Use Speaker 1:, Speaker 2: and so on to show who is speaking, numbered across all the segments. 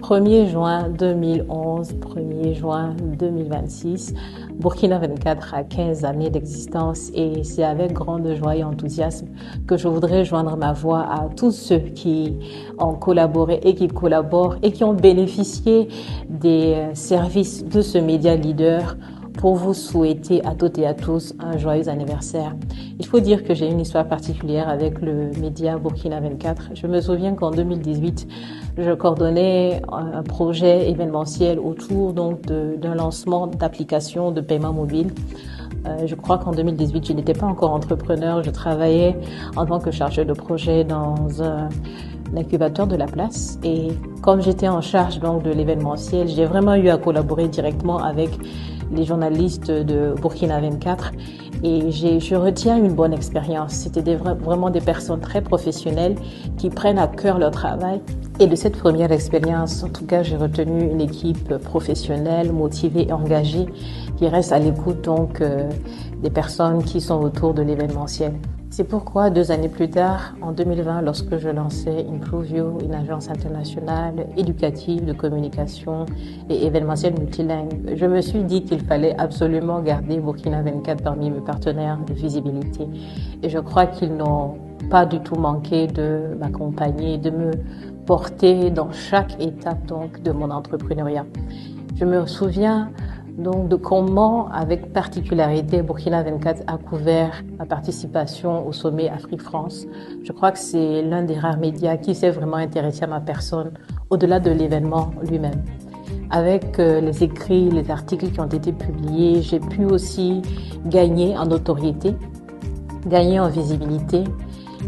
Speaker 1: 1er juin 2011, 1er juin 2026, Burkina 24 a 15 années d'existence et c'est avec grande joie et enthousiasme que je voudrais joindre ma voix à tous ceux qui ont collaboré et qui collaborent et qui ont bénéficié des services de ce média leader pour vous souhaiter à toutes et à tous un joyeux anniversaire. Il faut dire que j'ai une histoire particulière avec le média Burkina 24. Je me souviens qu'en 2018, je coordonnais un projet événementiel autour d'un lancement d'applications de paiement mobile. Je crois qu'en 2018, je n'étais pas encore entrepreneur. Je travaillais en tant que chargeur de projet dans un incubateur de la place. Et comme j'étais en charge donc de l'événementiel, j'ai vraiment eu à collaborer directement avec les journalistes de Burkina 24 et je retiens une bonne expérience. C'était vraiment des personnes très professionnelles qui prennent à cœur leur travail. Et de cette première expérience, en tout cas, j'ai retenu une équipe professionnelle, motivée et engagée qui reste à l'écoute donc des personnes qui sont autour de l'événementiel. C'est pourquoi 2 années plus tard, en 2020, lorsque je lançais Improve-You, une agence internationale éducative de communication et événementiel multilingue, je me suis dit qu'il fallait absolument garder Burkina 24 parmi mes partenaires de visibilité. Et je crois qu'ils n'ont pas du tout manqué de m'accompagner, de me porter dans chaque étape donc de mon entrepreneuriat. Je me souviens donc de comment, avec particularité, Burkina 24 a couvert ma participation au sommet Afrique-France. Je crois que c'est l'un des rares médias qui s'est vraiment intéressé à ma personne au-delà de l'événement lui-même. Avec les écrits, les articles qui ont été publiés, j'ai pu aussi gagner en notoriété, gagner en visibilité.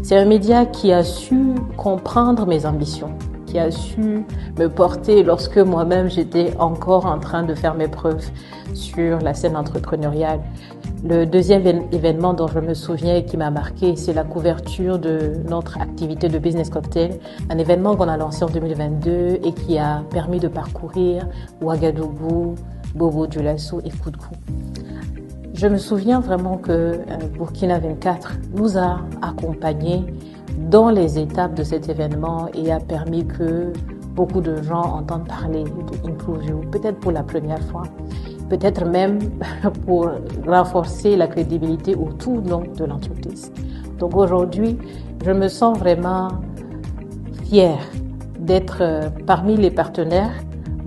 Speaker 1: C'est un média qui a su comprendre mes ambitions, qui a su me porter lorsque moi-même j'étais encore en train de faire mes preuves sur la scène entrepreneuriale. Le deuxième événement dont je me souviens et qui m'a marqué, c'est la couverture de notre activité de Business Cocktail, un événement qu'on a lancé en 2022 et qui a permis de parcourir Ouagadougou, Bobo-Dioulasso et Koudkou. Je me souviens vraiment que Burkina 24 nous a accompagnés dans les étapes de cet événement et a permis que beaucoup de gens entendent parler de Improve-You, peut-être pour la première fois, peut-être même pour renforcer la crédibilité autour donc, de l'entreprise. Donc aujourd'hui, je me sens vraiment fière d'être parmi les partenaires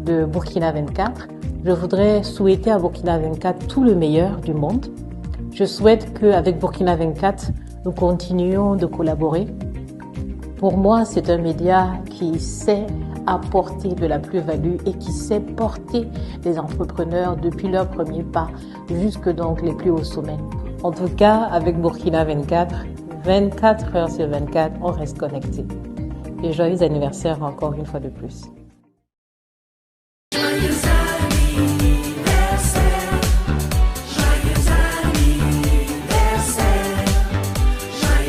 Speaker 1: de Burkina 24. Je voudrais souhaiter à Burkina 24 tout le meilleur du monde. Je souhaite qu'avec Burkina 24, nous continuions de collaborer. Pour moi, c'est un média qui sait apporter de la plus-value et qui sait porter les entrepreneurs depuis leurs premiers pas jusque donc les plus hauts sommets. En tout cas, avec Burkina 24, 24 heures sur 24, on reste connecté. Et joyeux anniversaire encore une fois de plus.